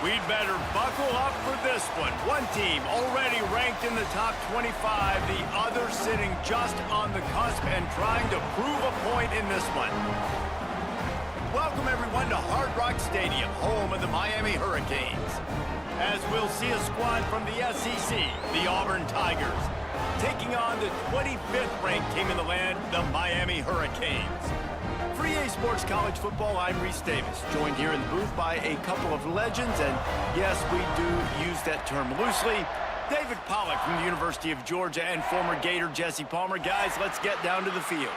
We'd better buckle up for this one. One team already ranked in the top 25, the other sitting just on the cusp and trying to prove a point in this one. Welcome everyone to Hard Rock Stadium, home of the Miami Hurricanes. As we'll see a squad from the SEC, the Auburn Tigers, taking on the 25th ranked team in the land, the Miami Hurricanes. For EA Sports College Football, I'm Reese Davis, joined here in the booth by a couple of legends, and yes, we do use that term loosely. David Pollack from the University of Georgia and former Gator Jesse Palmer. Guys, let's get down to the field.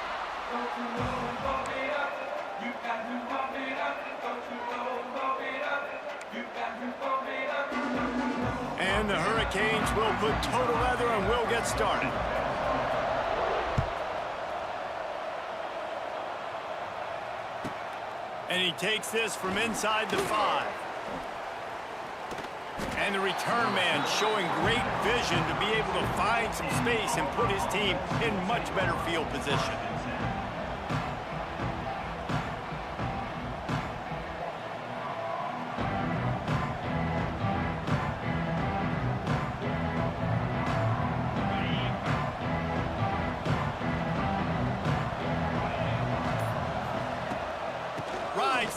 And the Hurricanes will put total leather and we'll get started. And he takes this from inside the 5. And the return man showing great vision to be able to find some space and put his team in much better field position.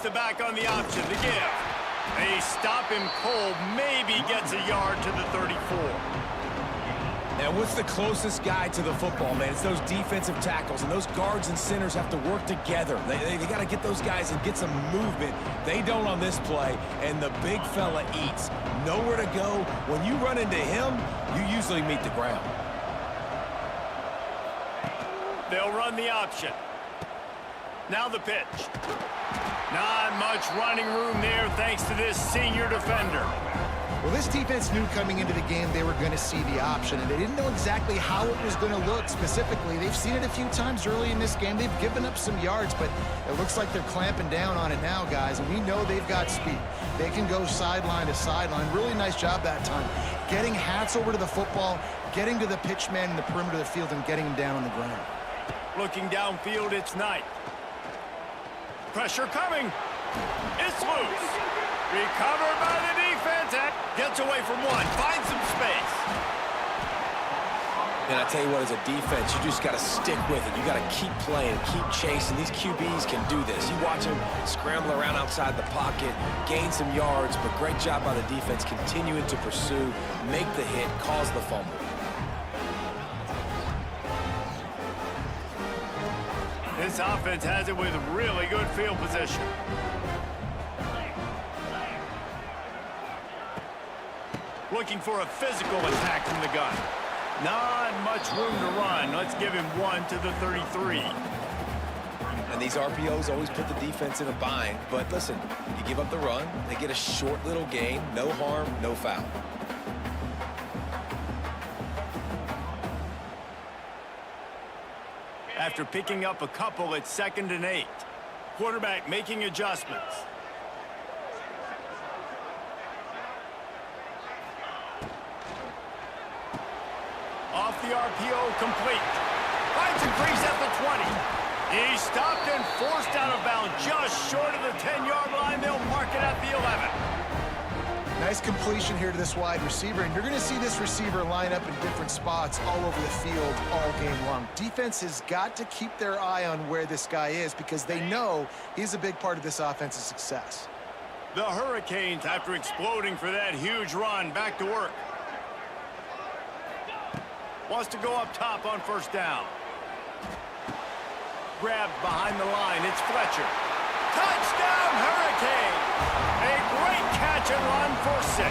The back on the option, the give. They stop him cold, maybe gets a yard to the 34. Now, what's the closest guy to the football, man? It's those defensive tackles, and those guards and centers have to work together. They got to get those guys and get some movement. They don't on this play, and the big fella eats. Nowhere to go. When you run into him, you usually meet the ground. They'll run the option. Now the pitch. Not much running room there thanks to this senior defender. Well, this defense knew coming into the game they were going to see the option, and they didn't know exactly how it was going to look specifically. They've seen it a few times early in this game. They've given up some yards, but it looks like they're clamping down on it now, guys, and we know they've got speed. They can go sideline to sideline. Really nice job that time. Getting Hats over to the football, getting to the pitch man in the perimeter of the field, and getting him down on the ground. Looking downfield, it's Knight. Pressure coming. It's loose. Recovered by the defense. Gets away from one. Finds some space. And I tell you what, as a defense, you just got to stick with it. You got to keep playing, keep chasing. These QBs can do this. You watch them scramble around outside the pocket, gain some yards, but great job by the defense continuing to pursue, make the hit, cause the fumble. This offense has it with really good field position. Looking for a physical attack from the gun. Not much room to run. Let's give him one to the 33. And these RPOs always put the defense in a bind. But listen, you give up the run, they get a short little gain, no harm, no foul. After picking up a couple, it's 2nd and 8. Quarterback making adjustments. Off the RPO, complete. Finds a crease at the 20. He's stopped and forced out of bounds just short of the 10-yard line. They'll mark it at the 11. Nice completion here to this wide receiver, and you're going to see this receiver line up in different spots all over the field all game long. Defense has got to keep their eye on where this guy is because they know he's a big part of this offense's success. The Hurricanes, after exploding for that huge run, back to work. Wants to go up top on 1st down. Grabbed behind the line. It's Fletcher. Touchdown, Hurricane! A great catch and run for 6.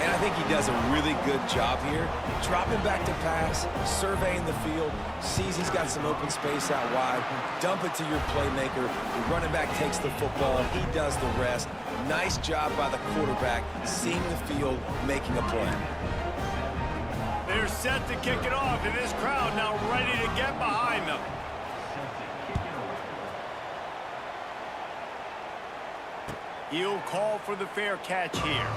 And I think he does a really good job here. Dropping back to pass, surveying the field, sees he's got some open space out wide, dump it to your playmaker. The running back takes the football, he does the rest. Nice job by the quarterback, seeing the field, making a play. They're set to kick it off, and this crowd now ready to get behind them. He'll call for the fair catch here.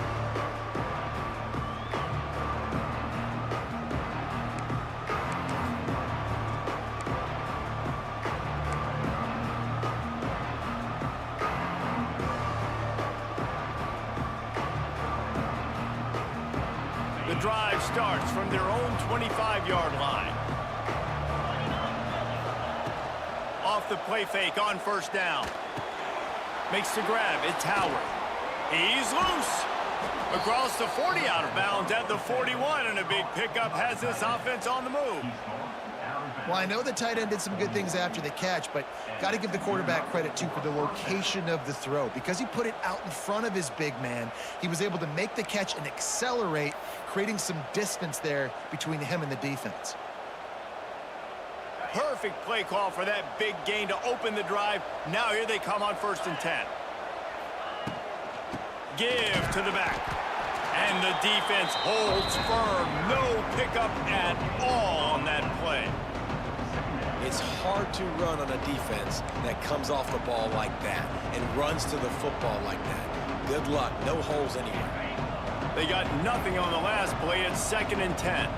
drive starts from their own 25-yard line. Off the play fake on first down. Makes the grab. It's Howard. He's loose. Across the 40, out of bounds at the 41, and a big pickup has this offense on the move. Well, I know the tight end did some good things after the catch, but got to give the quarterback credit, too, for the location of the throw. Because he put it out in front of his big man, he was able to make the catch and accelerate, creating some distance there between him and the defense. Perfect play call for that big gain to open the drive. Now here they come on 1st and 10. Give to the back. And the defense holds firm. No pickup at all on that play. It's hard to run on a defense that comes off the ball like that and runs to the football like that. Good luck. No holes anywhere. They got nothing on the last play. It's 2nd and 10.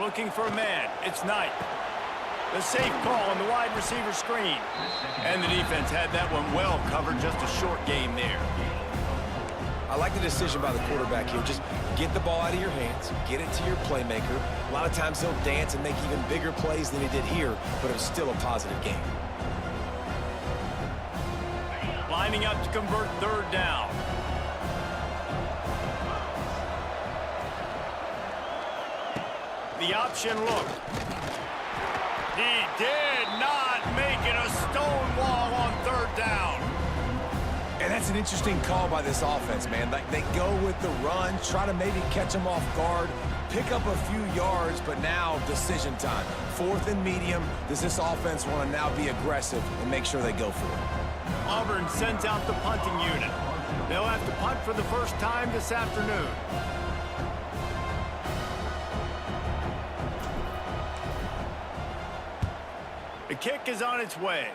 Looking for a man. It's Knight. The safe call on the wide receiver screen. And the defense had that one well covered. Just a short game there. I like the decision by the quarterback here. Just get the ball out of your hands. Get it to your playmaker. A lot of times he'll dance and make even bigger plays than he did here, but it was still a positive game. Lining up to convert 3rd down. The option look. He did not make it a stone wall on 3rd down. And that's an interesting call by this offense, man. Like, they go with the run, try to maybe catch them off guard, pick up a few yards, but now decision time. 4th and medium. Does this offense want to now be aggressive and make sure they go for it? Auburn sends out the punting unit. They'll have to punt for the first time this afternoon. The kick is on its way.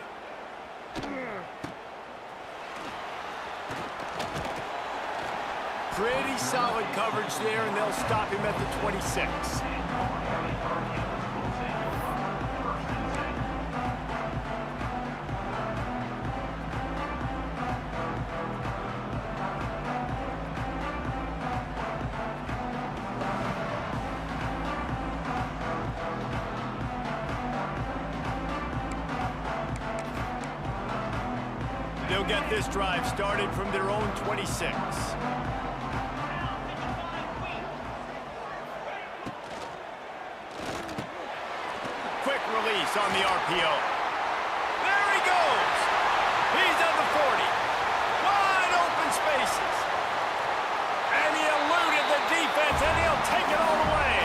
Pretty solid coverage there, and they'll stop him at the 26. They'll get this drive started from their own 26. Quick release on the RPO. There he goes. He's at the 40. Wide open spaces. And he eluded the defense, and he'll take it all the way.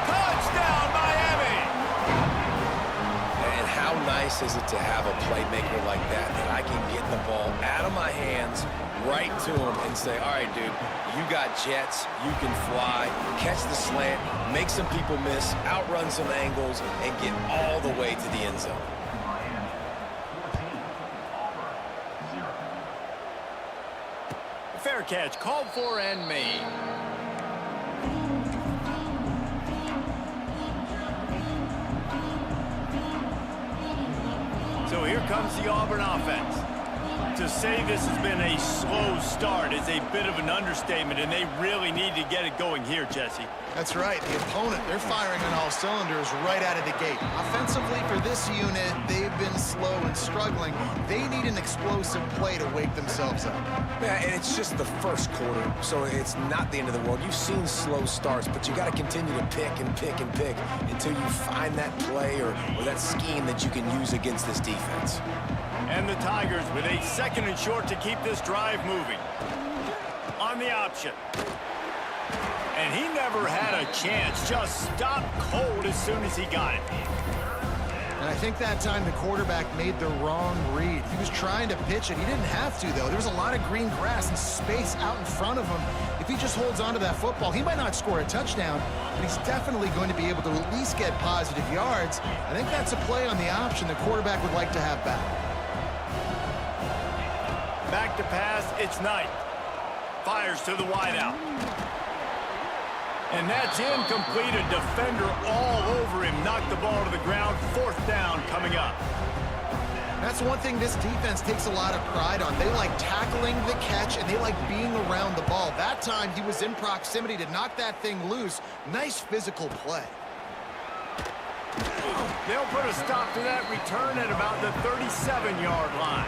Touchdown, Miami. And how nice is it to have a playmaker like that I can get the ball out of my hands right to him and say, all right, dude, you got jets, you can fly, catch the slant, make some people miss, outrun some angles, and get all the way to the end zone. Fair catch, called for and made. So here comes the Auburn offense. To say this has been a slow start is a bit of an understatement, and they really need to get it going here, Jesse. That's right. The opponent, they're firing on all cylinders right out of the gate. Offensively, for this unit, they've been slow and struggling. They need an explosive play to wake themselves up. Yeah, and it's just the first quarter, so it's not the end of the world. You've seen slow starts, but you got to continue to pick and pick and pick until you find that play or that scheme that you can use against this defense. And the Tigers with a 2nd and short to keep this drive moving. On the option. And he never had a chance. Just stopped cold as soon as he got it. And I think that time the quarterback made the wrong read. He was trying to pitch it. He didn't have to, though. There was a lot of green grass and space out in front of him. If he just holds on to that football, he might not score a touchdown, but he's definitely going to be able to at least get positive yards. I think that's a play on the option the quarterback would like to have back. Back to pass, it's Knight. Fires to the wideout. And that's incomplete. A defender all over him. Knocked the ball to the ground. 4th down coming up. That's one thing this defense takes a lot of pride on. They like tackling the catch, and they like being around the ball. That time, he was in proximity to knock that thing loose. Nice physical play. They'll put a stop to that return at about the 37-yard line.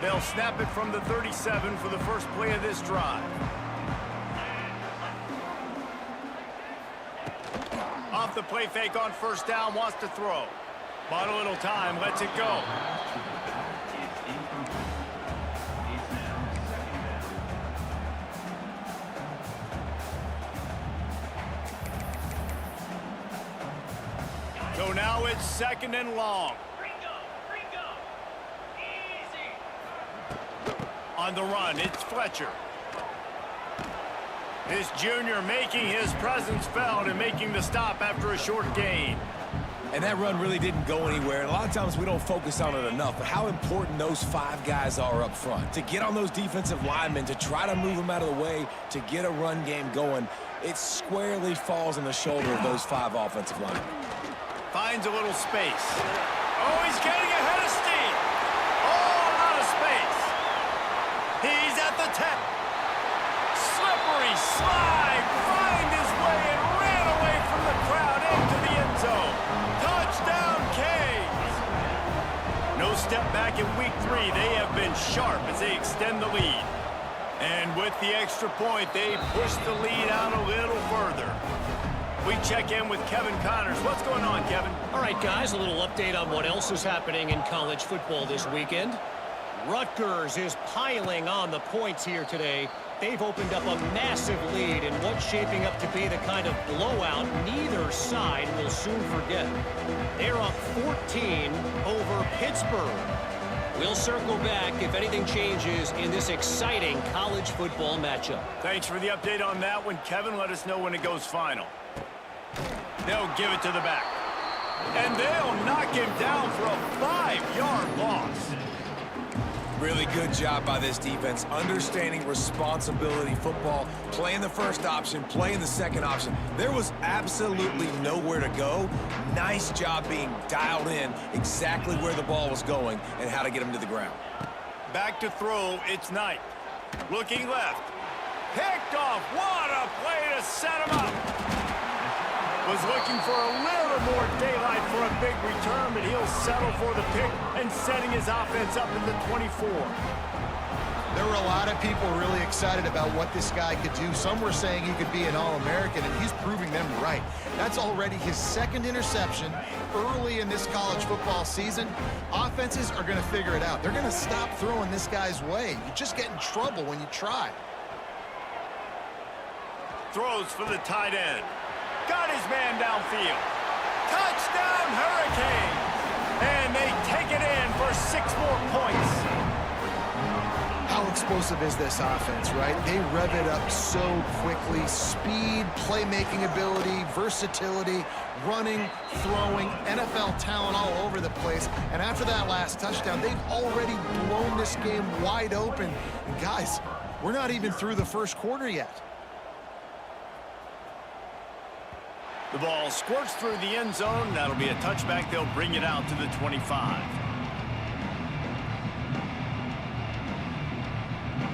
They'll snap it from the 37 for the first play of this drive. Off the play fake on 1st down, wants to throw. Bought a little time, lets it go. So now it's 2nd and long. On the run, it's Fletcher. This junior making his presence felt and making the stop after a short gain. And that run really didn't go anywhere. And a lot of times we don't focus on it enough, but how important those 5 guys are up front. To get on those defensive linemen, to try to move them out of the way, to get a run game going, it squarely falls on the shoulder of those 5 offensive linemen. Finds a little space. Oh, he's getting ahead of steam. All out of space. He's at the 10. Slippery slide. Find his way and ran away from the crowd into the end zone. Touchdown, Canes. No step back in week 3. They have been sharp as they extend the lead. And with the extra point, they push the lead out a little further. We check in with Kevin Connors. What's going on, Kevin? All right, guys, a little update on what else is happening in college football this weekend. Rutgers is piling on the points here today. They've opened up a massive lead in what's shaping up to be the kind of blowout neither side will soon forget. They're up 14 over Pittsburgh. We'll circle back if anything changes in this exciting college football matchup. Thanks for the update on that one, Kevin. Let us know when it goes final. They'll give it to the back. And they'll knock him down for a 5-yard loss. Really good job by this defense, understanding responsibility football, playing the first option, playing the second option. There was absolutely nowhere to go. Nice job being dialed in exactly where the ball was going and how to get him to the ground. Back to throw, it's Knight. Looking left. Picked off. What a play to set him up. Was looking for a little more daylight for a big return, but he'll settle for the pick and setting his offense up at the 24. There were a lot of people really excited about what this guy could do. Some were saying he could be an All-American, and he's proving them right. That's already his 2nd interception early in this college football season. Offenses are going to figure it out. They're going to stop throwing this guy's way. You just get in trouble when you try. Throws for the tight end. Got his man downfield. Touchdown, Hurricanes! And they take it in for 6 more points. How explosive is this offense, right? They rev it up so quickly. Speed, playmaking ability, versatility, running, throwing, NFL talent all over the place. And after that last touchdown, they've already blown this game wide open. And guys, we're not even through the first quarter yet. The ball squirts through the end zone. That'll be a touchback. They'll bring it out to the 25.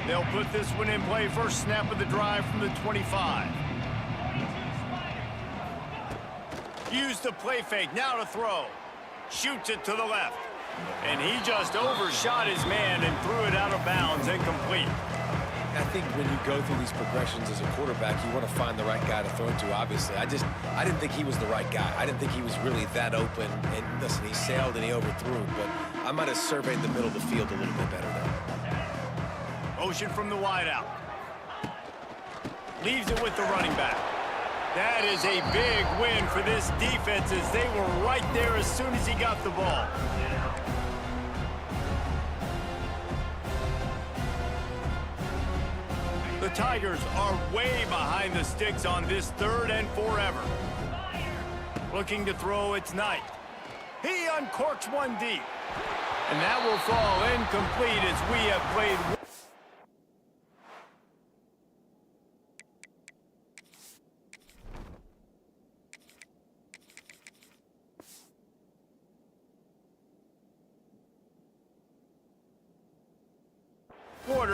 They'll put this one in play. First snap of the drive from the 25. Use the play fake. Now to throw. Shoots it to the left. And he just overshot his man and threw it out of bounds, incomplete. I think when you go through these progressions as a quarterback, you want to find the right guy to throw to, obviously. I didn't think he was the right guy. I didn't think he was really that open. And listen, he sailed and he overthrew, but I might have surveyed the middle of the field a little bit better there. Motion from the wideout. Leaves it with the running back. That is a big win for this defense as they were right there as soon as he got the ball. The Tigers are way behind the sticks on this 3rd and forever. Looking to throw, it's Knight. He uncorks one deep. And that will fall incomplete as we have played.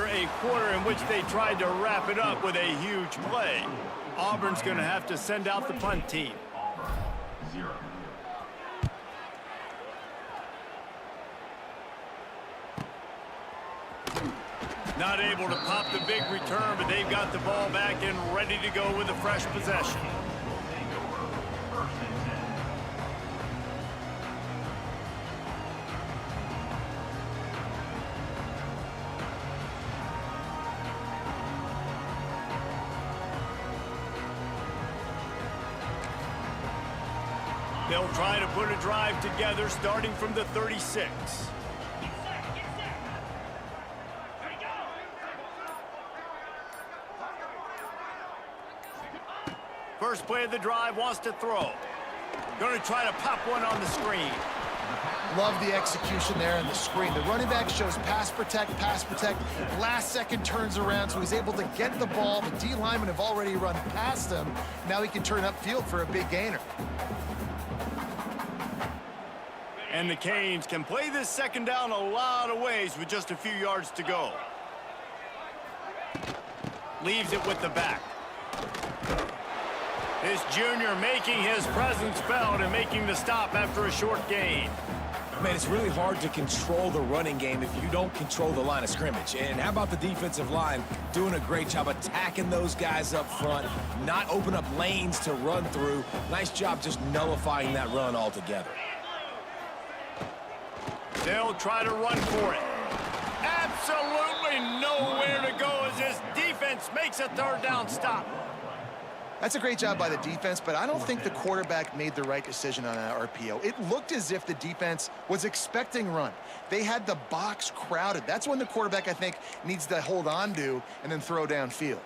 A quarter in which they tried to wrap it up with a huge play. Auburn's going to have to send out the punt team. Not able to pop the big return, but they've got the ball back and ready to go with a fresh possession. They'll try to put a drive together starting from the 36. First play of the drive, wants to throw. Going to try to pop one on the screen. Love the execution there on the screen. The running back shows pass protect. Last second turns around, so he's able to get the ball. The D linemen have already run past him. Now he can turn upfield for a big gainer. And the Canes can play this second down a lot of ways with just a few yards to go. Leaves it with the back. This junior making his presence felt and making the stop after a short gain. Man, it's really hard to control the running game if you don't control the line of scrimmage. And how about the defensive line doing a great job attacking those guys up front, not open up lanes to run through. Nice job just nullifying that run altogether. They'll try to run for it. Absolutely nowhere to go as this defense makes a third down stop. That's a great job by the defense, but I don't think the quarterback made the right decision on that RPO. It looked as if the defense was expecting run. They had the box crowded. That's when the quarterback, I think, needs to hold on to and then throw downfield.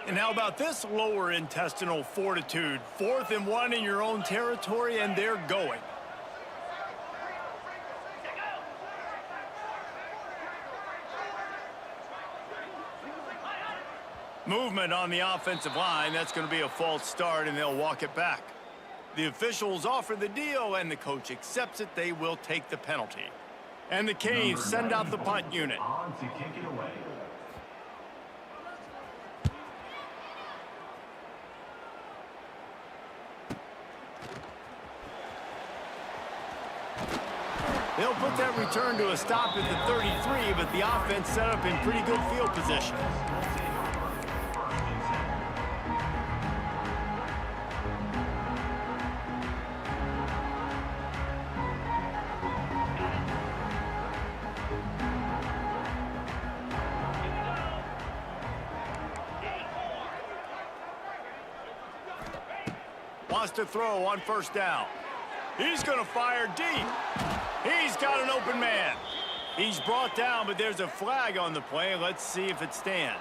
And how about this lower intestinal fortitude? 4th and 1 in your own territory, and they're going. Movement on the offensive line. That's going to be a false start, and they'll walk it back. The officials offer the deal, and the coach accepts it. They will take the penalty. And the Canes send out the punt unit. On to kick it away. They'll put that return to a stop at the 33, but the offense set up in pretty good field position. Wants to throw on first down. He's going to fire deep. He's got an open man. He's brought down, but there's a flag on the play. Let's see if it stands.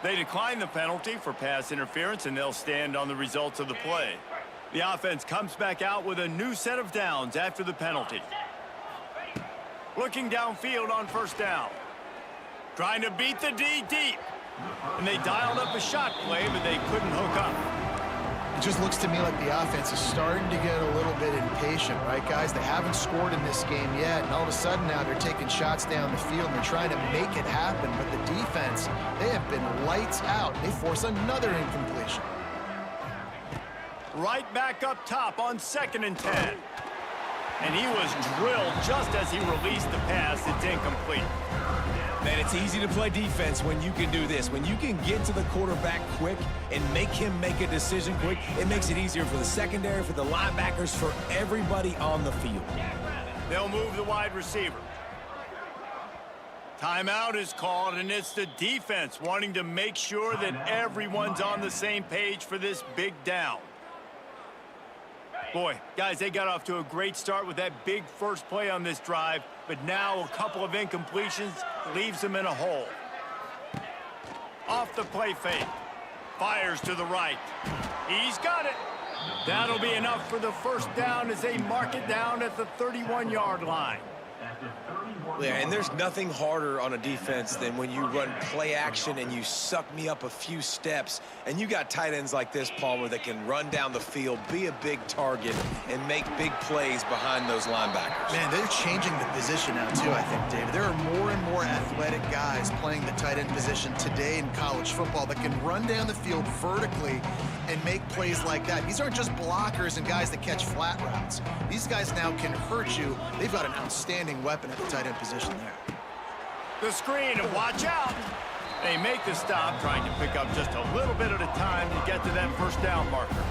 They decline the penalty for pass interference, and they'll stand on the results of the play. The offense comes back out with a new set of downs after the penalty. Looking downfield on first down. Trying to beat the D deep. And they dialed up a shot play, but they couldn't hook up. It just looks to me like the offense is starting to get a little bit impatient, right, guys? They haven't scored in this game yet, and all of a sudden now they're taking shots down the field and they're trying to make it happen. But the defense, they have been lights out. They force another incompletion. Right back up top on 2nd and 10. And he was drilled just as he released the pass. It's incomplete. Man, it's easy to play defense when you can do this. When you can get to the quarterback quick and make him make a decision quick, it makes it easier for the secondary, for the linebackers, for everybody on the field. They'll move the wide receiver. Timeout is called, and it's the defense wanting to make sure that everyone's on the same page for this big down. Boy, guys, they got off to a great start with that big first play on this drive, but now a couple of incompletions leaves them in a hole. Off the play fake. Fires to the right. He's got it. That'll be enough for the first down as they mark it down at the 31-yard line. Yeah, and there's nothing harder on a defense than when you run play action and you suck me up a few steps, and you got tight ends like this, Palmer, that can run down the field, be a big target, and make big plays behind those linebackers. Man, they're changing the position now, too, I think, David. There are more and more athletic guys playing the tight end position today in college football that can run down the field vertically and make plays like that. These aren't just blockers and guys that catch flat routes. These guys now can hurt you. They've got an outstanding weapon at the tight end position there. The screen, and watch out. They make the stop, trying to pick up just a little bit at a time to get to that first down marker.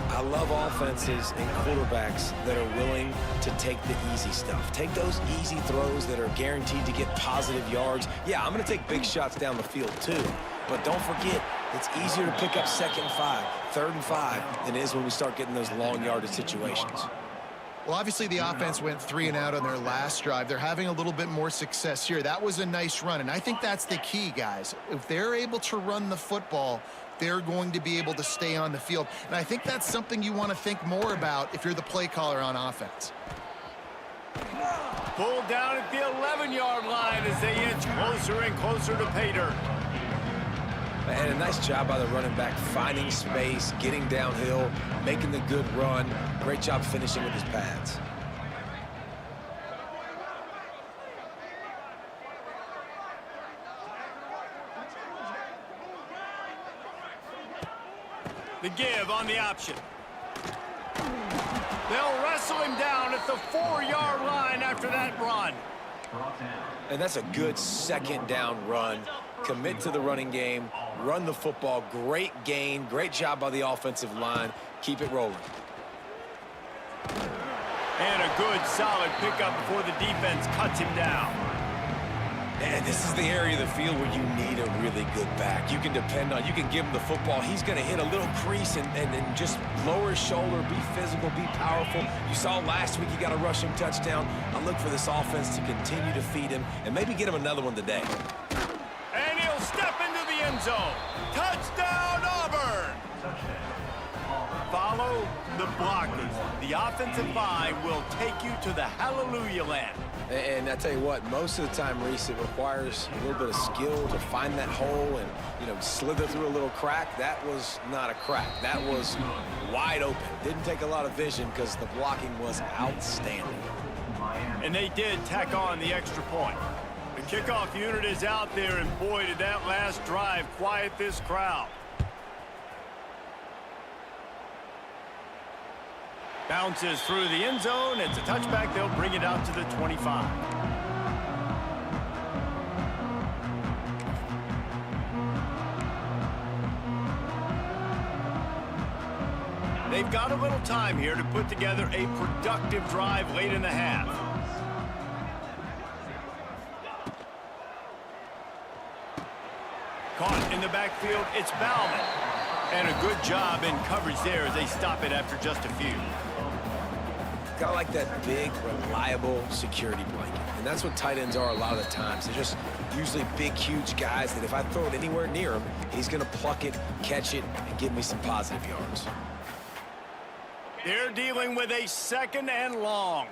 I love offenses and quarterbacks that are willing to take the easy stuff. Take those easy throws that are guaranteed to get positive yards. Yeah, I'm going to take big shots down the field too. But don't forget, it's easier to pick up 2nd and 5, 3rd and 5 than it is when we start getting those long yardage situations. Well, obviously the offense went 3 and out on their last drive. They're having a little bit more success here. That was a nice run, and I think that's the key, guys. If they're able to run the football, they're going to be able to stay on the field. And I think that's something you want to think more about if you're the play caller on offense. Pulled down at the 11-yard line as they inch closer and closer to pay dirt. And a nice job by the running back, finding space, getting downhill, making the good run. Great job finishing with his pads. The give on the option. They'll wrestle him down at the 4-yard line after that run. And that's a good 2nd down run. Commit to the running game, run the football. Great gain, great job by the offensive line. Keep it rolling. And a good, solid pickup before the defense cuts him down. And this is the area of the field where you need a really good back. You can depend on, you can give him the football. He's going to hit a little crease and just lower his shoulder, be physical, be powerful. You saw last week he got a rushing touchdown. I look for this offense to continue to feed him and maybe get him another one today. And he'll step into the end zone. Touchdown, Auburn! Follow the blockers. The offensive line will take you to the hallelujah land. And I tell you what, most of the time, Reese, it requires a little bit of skill to find that hole and, slither through a little crack. That was not a crack. That was wide open. Didn't take a lot of vision because the blocking was outstanding. And they did tack on the extra point. The kickoff unit is out there, and boy, did that last drive quiet this crowd. Bounces through the end zone. It's a touchback. They'll bring it out to the 25. They've got a little time here to put together a productive drive late in the half. Caught in the backfield, it's Bauman. And a good job in coverage there as they stop it after just a few. Kind of like that big, reliable security blanket. And that's what tight ends are a lot of the times. They're just usually big, huge guys that if I throw it anywhere near him, he's going to pluck it, catch it, and give me some positive yards. They're dealing with a 2nd and long.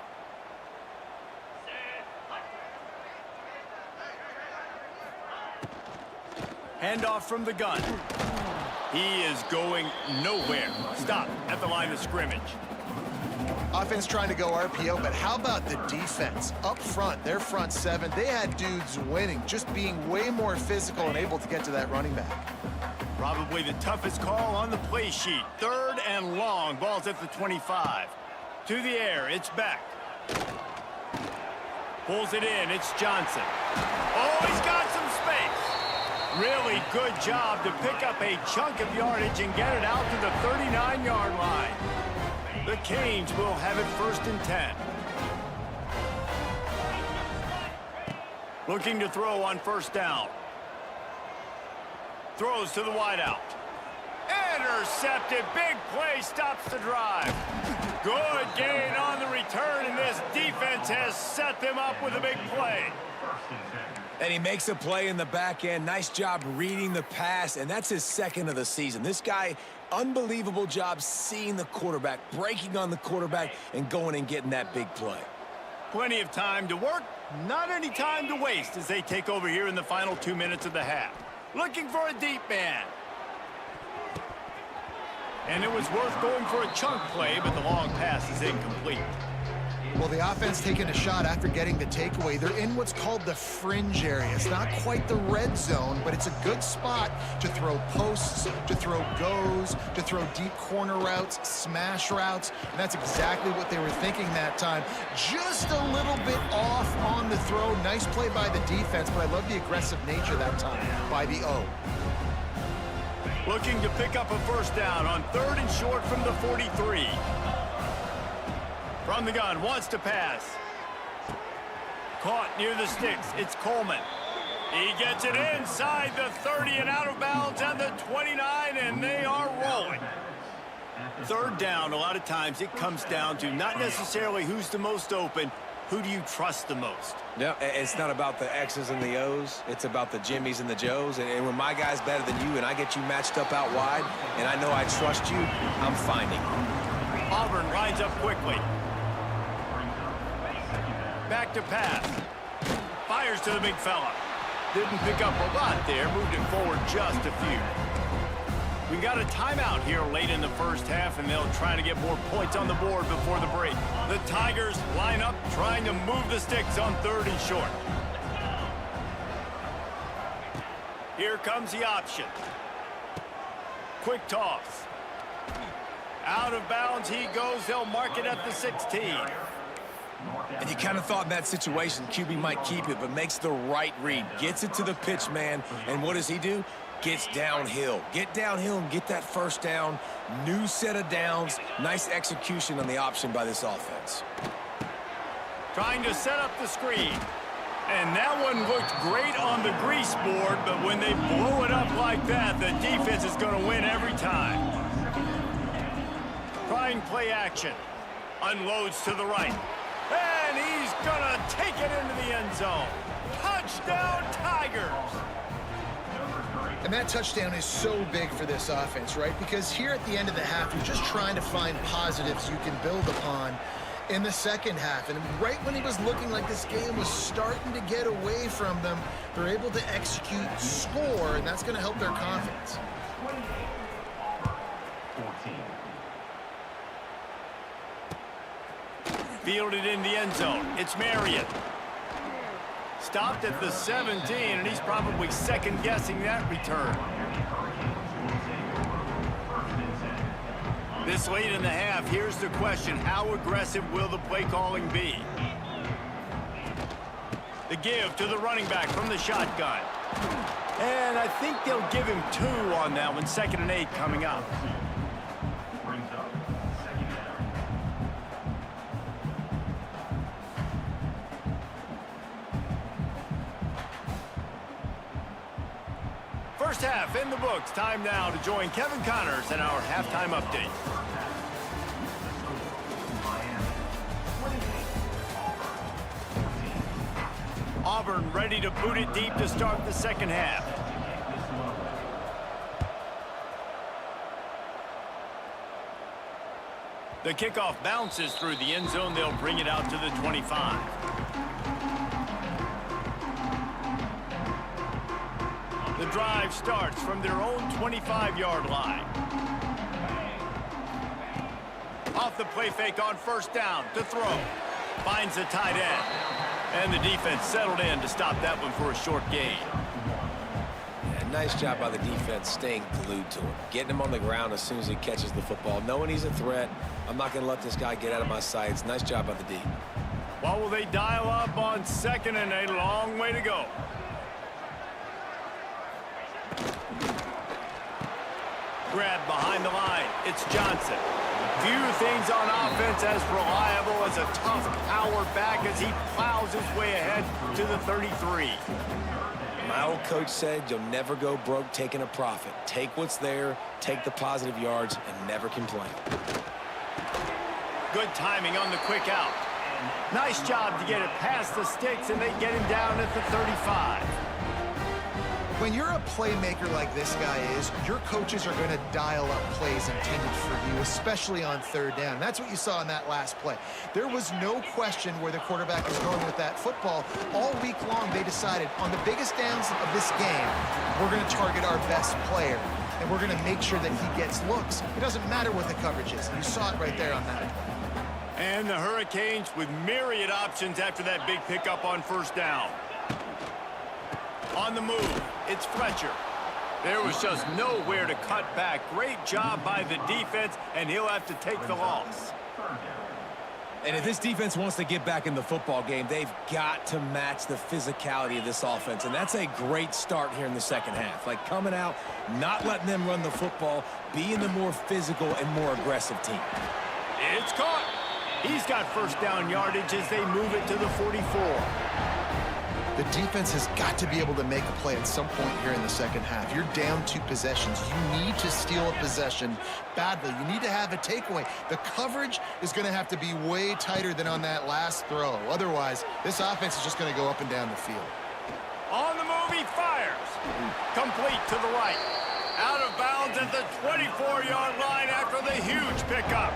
Handoff from the gun. He is going nowhere. Stop at the line of scrimmage. Offense trying to go RPO, but how about the defense? Up front, their front 7, they had dudes winning, just being way more physical and able to get to that running back. Probably the toughest call on the play sheet. 3rd and long. Ball's at the 25. To the air, it's Beck. Pulls it in, it's Johnson. Oh, he's got some space. Really good job to pick up a chunk of yardage and get it out to the 39-yard line. The Canes will have it 1st and 10. Looking to throw on 1st down. Throws to the wideout. Intercepted. Big play stops the drive. Good gain on the return, and this defense has set them up with a big play. And he makes a play in the back end. Nice job reading the pass, and that's his 2nd of the season. This guy unbelievable job seeing the quarterback, breaking on the quarterback, and going and getting that big play. Plenty of time to work, not any time to waste as they take over here in the final 2 minutes of the half. Looking for a deep man. And it was worth going for a chunk play, but the long pass is incomplete. Well, the offense taking a shot after getting the takeaway. They're in what's called the fringe area. It's not quite the red zone, but it's a good spot to throw posts, to throw goes, to throw deep corner routes, smash routes. And that's exactly what they were thinking that time. Just a little bit off on the throw. Nice play by the defense, but I love the aggressive nature that time by the O. Looking to pick up a first down on 3rd and short from the 43. From the gun, wants to pass. Caught near the sticks. It's Coleman. He gets it inside the 30 and out of bounds at the 29, and they are rolling. 3rd down, a lot of times it comes down to not necessarily who's the most open, who do you trust the most? Yeah, it's not about the X's and the O's. It's about the Jimmys and the Joes. And when my guy's better than you and I get you matched up out wide, and I know I trust you, I'm finding. Auburn lines up quickly. Back to pass. Fires to the big fella. Didn't pick up a lot there. Moved it forward just a few. We got a timeout here late in the first half, and they'll try to get more points on the board before the break. The Tigers line up trying to move the sticks on 3rd and short. Here comes the option. Quick toss. Out of bounds he goes. They'll mark it at the 16. And you kind of thought in that situation QB might keep it, but makes the right read. Gets it to the pitch man, and what does he do? Gets downhill. Get downhill and get that first down. New set of downs. Nice execution on the option by this offense. Trying to set up the screen. And that one looked great on the grease board, but when they blow it up like that, the defense is going to win every time. Trying play action. Unloads to the right. And he's going to take it into the end zone. Touchdown, Tigers! And that touchdown is so big for this offense, right? Because here at the end of the half, you're just trying to find positives you can build upon in the second half. And right when it was looking like this game was starting to get away from them, they're able to execute, score, and that's going to help their confidence. Fielded in the end zone. It's Marion. Stopped at the 17, and he's probably second-guessing that return. This late in the half, here's the question. How aggressive will the play calling be? The give to the running back from the shotgun. And I think they'll give him 2 on that one. 2nd and 8 coming up. First half in the books. Time now to join Kevin Connors in our halftime update. Auburn ready to boot it deep to start the second half. The kickoff bounces through the end zone. They'll bring it out to the 25. The drive starts from their own 25-yard line. Off the play fake on first down to throw. Finds the tight end. And the defense settled in to stop that one for a short gain. Yeah, nice job by the defense staying glued to him. Getting him on the ground as soon as he catches the football. Knowing he's a threat, I'm not going to let this guy get out of my sights. Nice job by the D. What will they dial up on 2nd and 8? Long way to go. Grab behind the line. It's Johnson. Few things on offense as reliable as a tough power back as he plows his way ahead to the 33. My old coach said you'll never go broke taking a profit. Take what's there, take the positive yards, and never complain. Good timing on the quick out. Nice job to get it past the sticks, and they get him down at the 35. When you're a playmaker like this guy is, your coaches are going to dial up plays intended for you, especially on third down. That's what you saw in that last play. There was no question where the quarterback was going with that football. All week long, they decided on the biggest downs of this game, we're going to target our best player, and we're going to make sure that he gets looks. It doesn't matter what the coverage is. You saw it right there on that. And the Hurricanes with myriad options after that big pickup on first down. On the move, it's Fletcher. There was just nowhere to cut back. Great job by the defense, and he'll have to take the loss. And if this defense wants to get back in the football game, they've got to match the physicality of this offense. And that's a great start here in the second half. Like coming out, not letting them run the football, being the more physical and more aggressive team. It's caught. He's got first down yardage as they move it to the 44. The defense has got to be able to make a play at some point here in the second half. You're down 2 possessions. You need to steal a possession badly. You need to have a takeaway. The coverage is going to have to be way tighter than on that last throw. Otherwise, this offense is just going to go up and down the field. On the move, he fires. Complete to the right. Out of bounds at the 24-yard line after the huge pickup.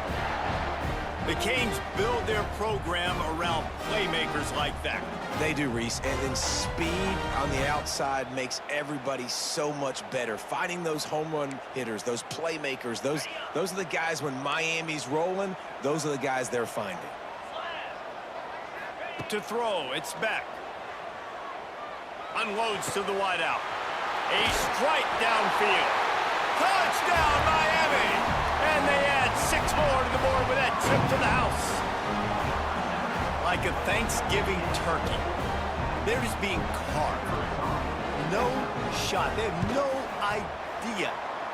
The Canes build their program around playmakers like that. They do, Reese, and then speed on the outside makes everybody so much better. Finding those home run hitters, those playmakers, those are the guys when Miami's rolling, those are the guys they're finding. To throw, it's Beck. Unloads to the wideout. A strike downfield. Touchdown, Miami! And they add 6 more to the board with that trip to the house. Like a Thanksgiving turkey, they're just being carved. No shot. They have no idea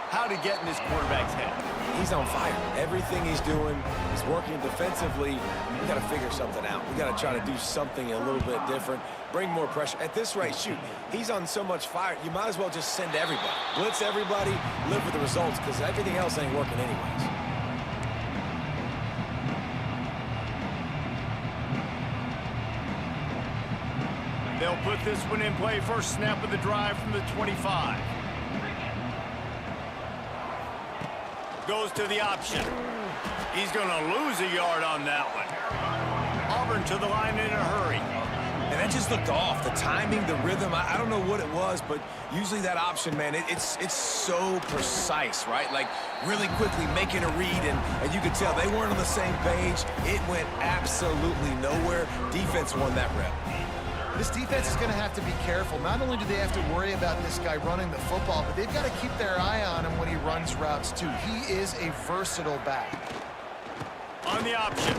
how to get in this quarterback's head. He's on fire. Everything he's doing is working defensively. We got to figure something out. We got to try to do something a little bit different, bring more pressure. At this rate, shoot, he's on so much fire, you might as well just send everybody. Blitz everybody, live with the results, because everything else ain't working anyways. They'll put this one in play. First snap of the drive from the 25. Goes to the option. He's going to lose a yard on that one. Auburn to the line in a hurry. And that just looked off. The timing, the rhythm, I don't know what it was, but usually that option, man, it's so precise, right? Like really quickly making a read, and you could tell they weren't on the same page. It went absolutely nowhere. Defense won that rep. This defense is going to have to be careful. Not only do they have to worry about this guy running the football, but they've got to keep their eye on him when he runs routes, too. He is a versatile back. On the option.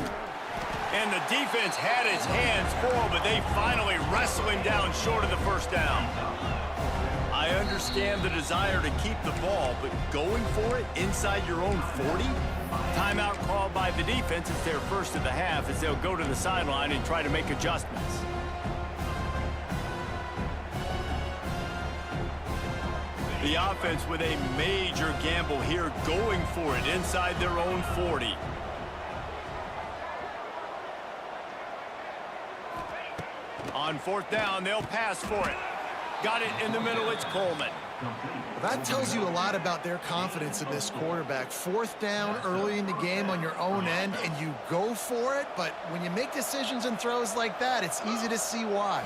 And the defense had his hands full, but they finally wrestle him down short of the first down. I understand the desire to keep the ball, but going for it inside your own 40? Timeout called by the defense. It's their first of the half as they'll go to the sideline and try to make adjustments. The offense with a major gamble here, going for it inside their own 40. On fourth down, they'll pass for it. Got it in the middle, it's Coleman. That tells you a lot about their confidence in this quarterback. Fourth down early in the game on your own end, and you go for it, but when you make decisions and throws like that, it's easy to see why.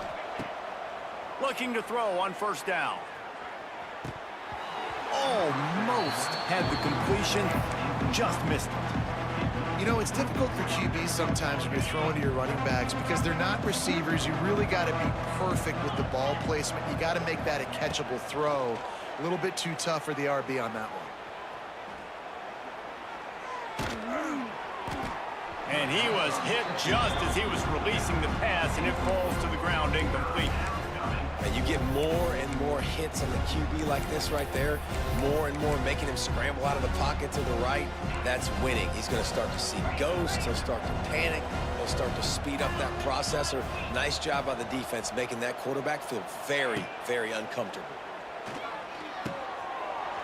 Looking to throw on first down. Almost had the completion, just missed it. You know, it's difficult for QBs sometimes when you're throwing to your running backs because they're not receivers. You really got to be perfect with the ball placement. You got to make that a catchable throw. A little bit too tough for the RB on that one. And he was hit just as he was releasing the pass, and it falls to the ground incomplete. And you get more and more hits on the QB like this right there, more and more making him scramble out of the pocket to the right. That's winning. He's going to start to see ghosts. He'll start to panic. He'll start to speed up that processor. Nice job by the defense making that quarterback feel very, very uncomfortable.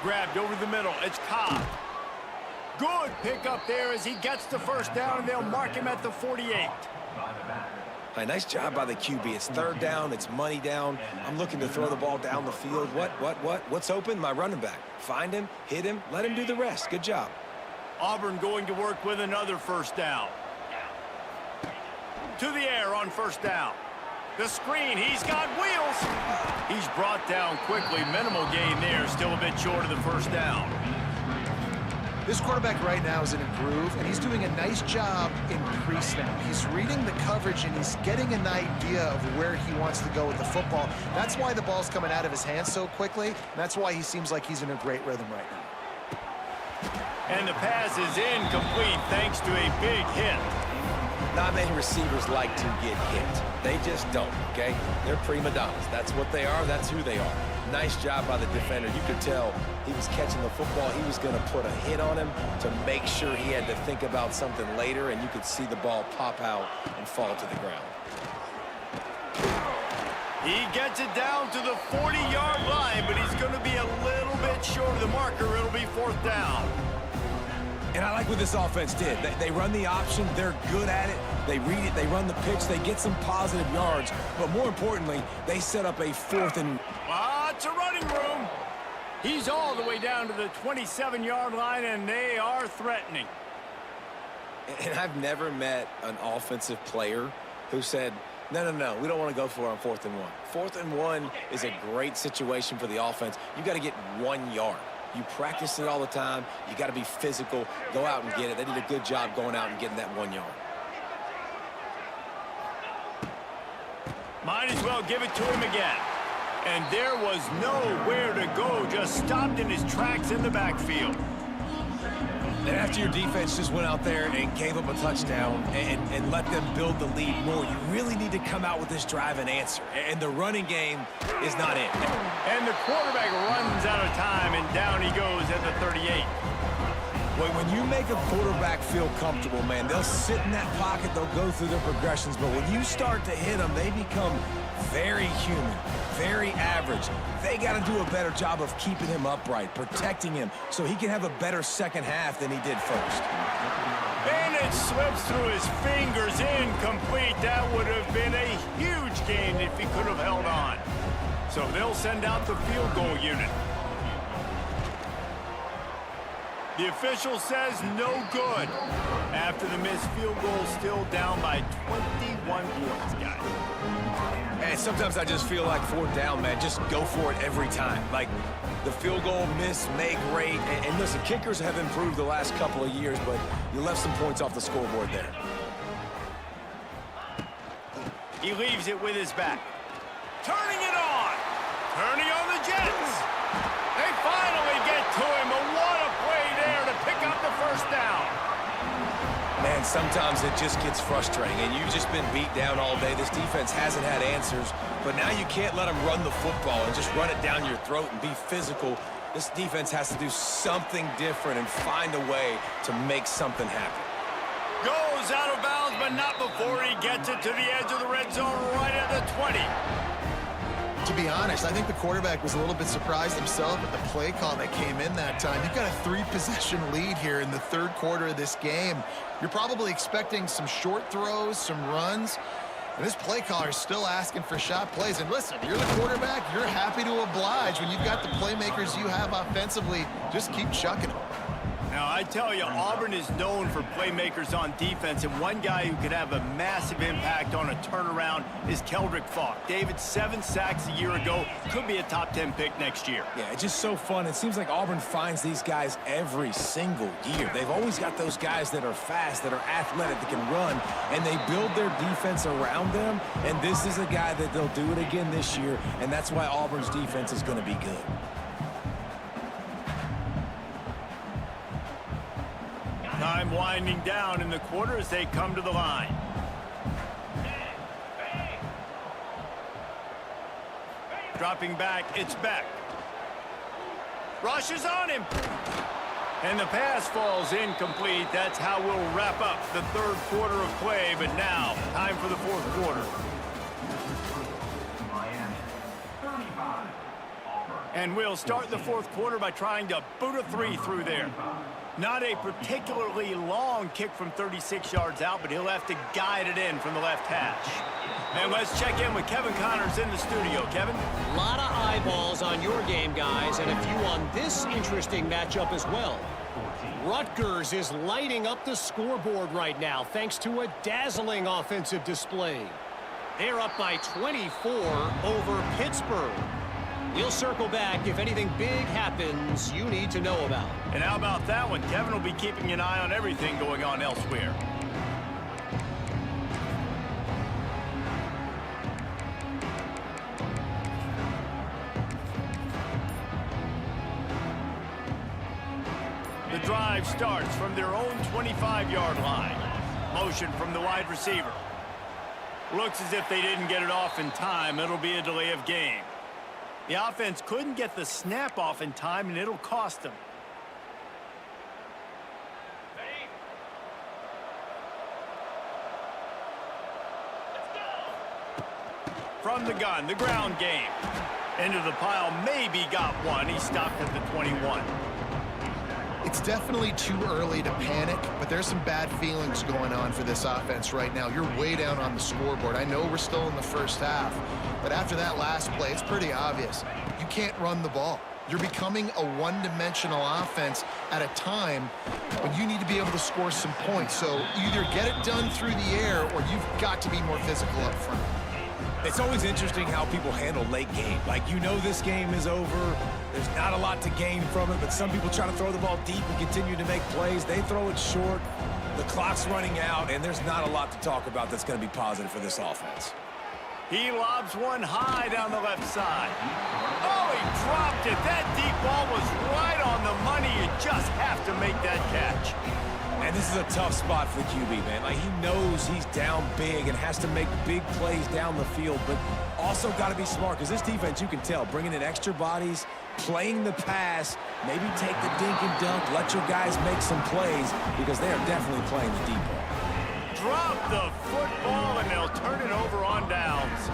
Grabbed over the middle. It's Cobb. Good pick up there as he gets the first down, and they'll mark him at the 48. Hey, nice job by the QB. It's third down. It's money down. I'm looking to throw the ball down the field. What's open? My running back. Find him, hit him, let him do the rest. Good job. Auburn going to work with another first down. To the air on first down. The screen, he's got wheels. He's brought down quickly. Minimal gain there, still a bit short of the first down. This quarterback right now is in a groove, and he's doing a nice job in pre-snap. He's reading the coverage, and he's getting an idea of where he wants to go with the football. That's why the ball's coming out of his hands so quickly, and that's why he seems like he's in a great rhythm right now. And the pass is incomplete thanks to a big hit. Not many receivers like to get hit. They just don't, okay? They're prima donnas. That's what they are. That's who they are. Nice job by the defender. You could tell he was catching the football. He was going to put a hit on him to make sure he had to think about something later, and you could see the ball pop out and fall to the ground. He gets it down to the 40-yard line, but he's going to be a little bit short of the marker. It'll be fourth down. And I like what this offense did. They run the option. They're good at it. They read it. They run the pitch. They get some positive yards. But more importantly, they set up a fourth and... Lots of running room. He's all the way down to the 27-yard line, and they are threatening. And I've never met an offensive player who said, no, we don't want to go for it on 4th and 1. 4th and 1 is a great situation for the offense. You got to get 1 yard. You practice it all the time. You got to be physical. Go out and get it. They did a good job going out and getting that 1 yard. Might as well give it to him again. And there was nowhere to go. Just stopped in his tracks in the backfield. And after your defense just went out there and gave up a touchdown and let them build the lead more, you really need to come out with this drive and answer. And the running game is not it. And the quarterback runs out of time, and down he goes at the 38. When you make a quarterback feel comfortable, man, they'll sit in that pocket, they'll go through their progressions, but when you start to hit them, they become very human, very average. They got to do a better job of keeping him upright, protecting him, so he can have a better second half than he did first. And it slips through his fingers, incomplete. That would have been a huge gain if he could have held on. So they'll send out the field goal unit. The official says no good. After the missed field goal, still down by 21 points, guys. And sometimes I just feel like 4th down, man, just go for it every time. Like, the field goal miss, make great. And listen, kickers have improved the last couple of years, but you left some points off the scoreboard there. He leaves it with his back. Turning it on. Turning on the Jets. They finally get to him. But what a play there to pick up the first down. Man, sometimes it just gets frustrating, and you've just been beat down all day. This defense hasn't had answers, but now you can't let them run the football and just run it down your throat and be physical. This defense has to do something different and find a way to make something happen. Goes out of bounds, but not before he gets it to the edge of the red zone right at the 20. To be honest, I think the quarterback was a little bit surprised himself at the play call that came in that time. You've got a 3-possession lead here in the third quarter of this game. You're probably expecting some short throws, some runs, and this play caller is still asking for shot plays. And listen, you're the quarterback, you're happy to oblige. When you've got the playmakers you have offensively, just keep chucking them. Now, I tell you, Auburn is known for playmakers on defense, and one guy who could have a massive impact on a turnaround is Keldrick Falk. David, 7 sacks a year ago, could be a top 10 pick next year. Yeah, it's just so fun. It seems like Auburn finds these guys every single year. They've always got those guys that are fast, that are athletic, that can run, and they build their defense around them, and this is a guy that they'll do it again this year, and that's why Auburn's defense is going to be good. Time winding down in the quarter as they come to the line. Dropping back, it's Beck. Rushes on him. And the pass falls incomplete. That's how we'll wrap up the third quarter of play. But now, time for the fourth quarter. And we'll start the fourth quarter by trying to boot a 3 through there. Not a particularly long kick from 36 yards out, but he'll have to guide it in from the left hash. And let's check in with Kevin Connors in the studio. Kevin? A lot of eyeballs on your game, guys, and a few on this interesting matchup as well. Rutgers is lighting up the scoreboard right now thanks to a dazzling offensive display. They're up by 24 over Pittsburgh. We'll circle back if anything big happens you need to know about. And how about that one? Kevin will be keeping an eye on everything going on elsewhere. The drive starts from their own 25-yard line. Motion from the wide receiver. Looks as if they didn't get it off in time. It'll be a delay of game. The offense couldn't get the snap off in time, and it'll cost them. From the gun, the ground game. Into the pile, maybe got one. He stopped at the 21. It's definitely too early to panic, but there's some bad feelings going on for this offense right now. You're way down on the scoreboard. I know we're still in the first half, but after that last play, it's pretty obvious. You can't run the ball. You're becoming a one-dimensional offense at a time when you need to be able to score some points. So either get it done through the air or you've got to be more physical up front. It's always interesting how people handle late game. Like, you know this game is over. There's not a lot to gain from it, but some people try to throw the ball deep and continue to make plays. They throw it short. The clock's running out, and there's not a lot to talk about that's going to be positive for this offense. He lobs one high down the left side. Oh, he dropped it. That deep ball was right on the money. You just have to make that catch. And this is a tough spot for the QB, man. Like, he knows he's down big and has to make big plays down the field, but also got to be smart because this defense, you can tell, bringing in extra bodies, playing the pass, maybe take the dink and dunk, let your guys make some plays because they are definitely playing the deep ball. Drop the football, and they'll turn it over on downs.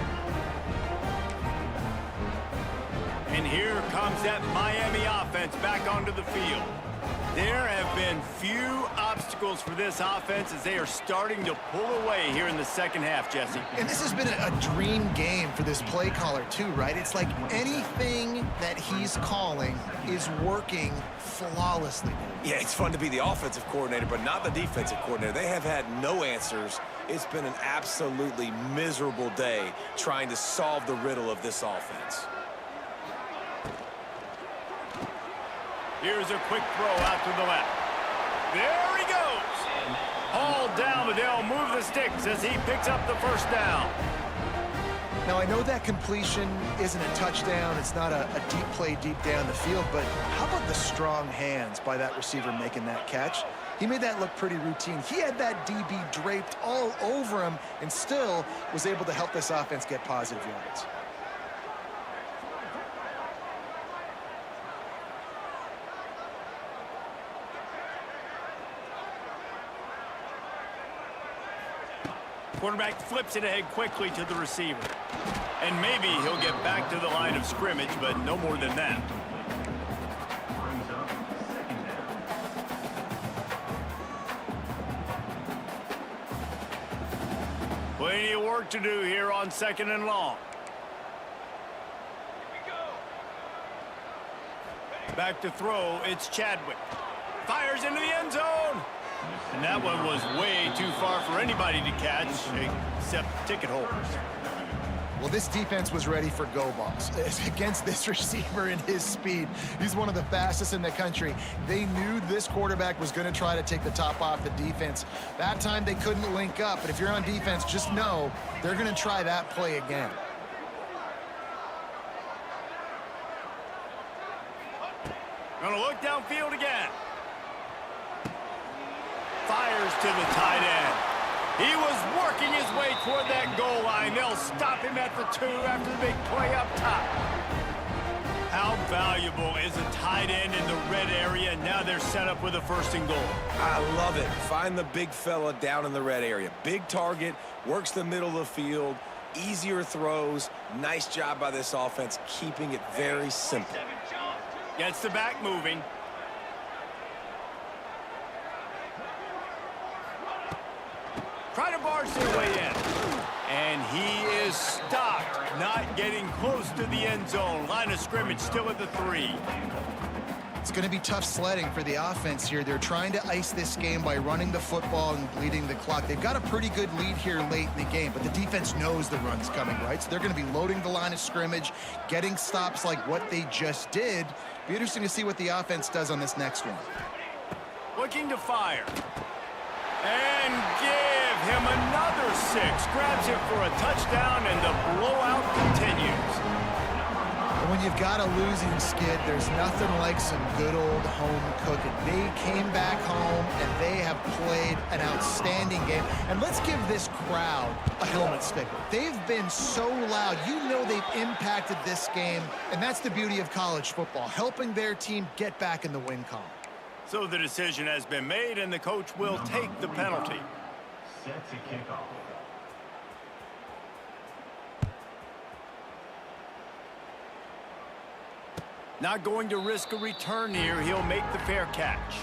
And here comes that Miami offense back onto the field. There have been few obstacles for this offense as they are starting to pull away here in the second half, Jesse. And this has been a dream game for this play caller too, right? It's like anything that he's calling is working flawlessly. Yeah, it's fun to be the offensive coordinator, but not the defensive coordinator. They have had no answers. It's been an absolutely miserable day trying to solve the riddle of this offense. Here's a quick throw out to the left. There he goes. Hauled down, but they'll move the sticks as he picks up the first down. Now, I know that completion isn't a touchdown. It's not a deep play deep down the field, but how about the strong hands by that receiver making that catch? He made that look pretty routine. He had that DB draped all over him and still was able to help this offense get positive yards. Quarterback flips it ahead quickly to the receiver. And maybe he'll get back to the line of scrimmage, but no more than that. Plenty of work to do here on 2nd and long. Back to throw, it's Chadwick. Fires into the end zone. And that one was way too far for anybody to catch, except ticket holders. Well, this defense was ready for go balls against this receiver and his speed. He's one of the fastest in the country. They knew this quarterback was going to try to take the top off the defense. That time they couldn't link up, but if you're on defense, just know they're going to try that play again. Gonna look downfield again. Fires to the tight end. He was working his way toward that goal line. They'll stop him at the 2 after the big play up top. How valuable is a tight end in the red area? Now they're set up with a 1st and goal. I love it. Find the big fella down in the red area. Big target, works the middle of the field, easier throws. Nice job by this offense, keeping it very simple. Gets the back moving. try to barge their way in. And he is stopped, not getting close to the end zone. Line of scrimmage still at the 3. It's going to be tough sledding for the offense here. They're trying to ice this game by running the football and bleeding the clock. They've got a pretty good lead here late in the game, but the defense knows the run's coming, right? So they're going to be loading the line of scrimmage, getting stops like what they just did. Be interesting to see what the offense does on this next one. Looking to fire. And give him another 6. Grabs it for a touchdown, and the blowout continues. When you've got a losing skid, there's nothing like some good old home cooking. They came back home, and they have played an outstanding game. And let's give this crowd a helmet sticker. They've been so loud. You know they've impacted this game, and that's the beauty of college football, helping their team get back in the win column. So the decision has been made, and the coach will take the penalty. Set to kickoff. Not going to risk a return here. He'll make the fair catch.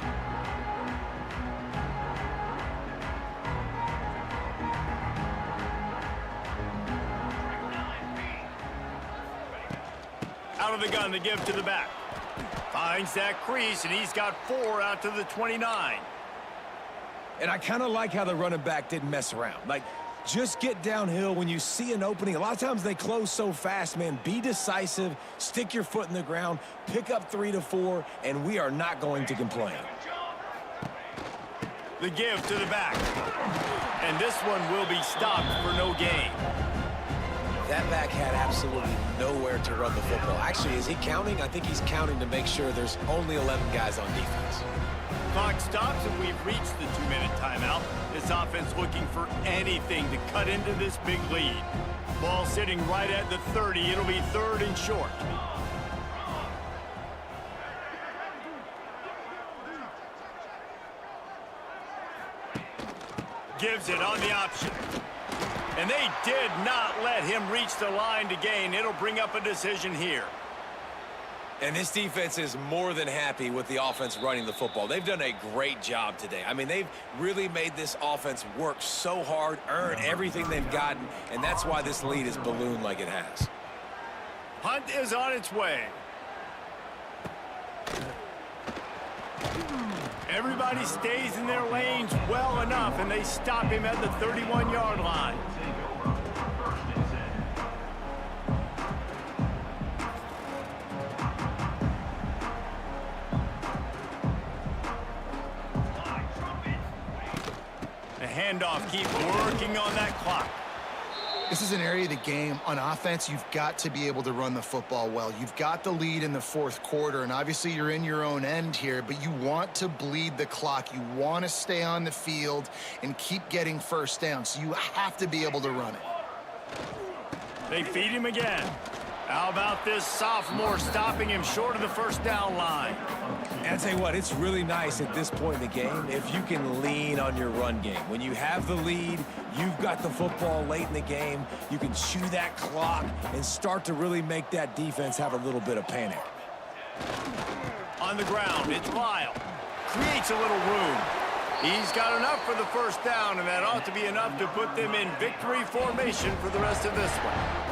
Out of the gun, the give to the back. Finds that crease, and he's got 4 out to the 29. And I kind of like how the running back didn't mess around. Like, just get downhill when you see an opening. A lot of times they close so fast, man. Be decisive, stick your foot in the ground, pick up 3 to 4, and we are not going to complain. The give to the back. And this one will be stopped for no gain. That back had absolutely nowhere to run the football. Actually, is he counting? I think he's counting to make sure there's only 11 guys on defense. Clock stops, and we've reached the 2-minute timeout. This offense looking for anything to cut into this big lead. Ball sitting right at the 30. It'll be 3rd and short. Gives it on the option. And they did not let him reach the line to gain. It'll bring up a decision here. And this defense is more than happy with the offense running the football. They've done a great job today. I mean, they've really made this offense work so hard, earn everything they've gotten, and that's why this lead is ballooned like it has. Punt is on its way. Everybody stays in their lanes well enough, and they stop him at the 31-yard line. The handoff, keep working on that clock. This is an area of the game. On offense, you've got to be able to run the football well. You've got the lead in the 4th quarter, and obviously you're in your own end here, but you want to bleed the clock. You want to stay on the field and keep getting first down, so you have to be able to run it. They feed him again. How about this sophomore stopping him short of the first down line? And I tell you what, it's really nice at this point in the game if you can lean on your run game. When you have the lead, you've got the football late in the game, you can chew that clock and start to really make that defense have a little bit of panic. On the ground, it's Lyle. Creates a little room. He's got enough for the first down, and that ought to be enough to put them in victory formation for the rest of this one.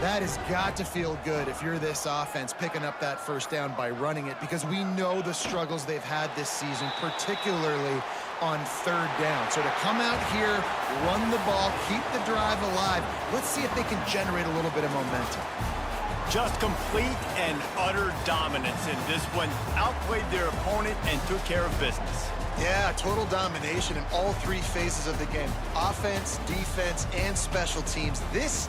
That has got to feel good if you're this offense picking up that first down by running it, because we know the struggles they've had this season, particularly on 3rd down. So to come out here, run the ball, keep the drive alive, let's see if they can generate a little bit of momentum. Just complete and utter dominance in this one. Outplayed their opponent and took care of business. Yeah, total domination in all 3 phases of the game. Offense, defense, and special teams. This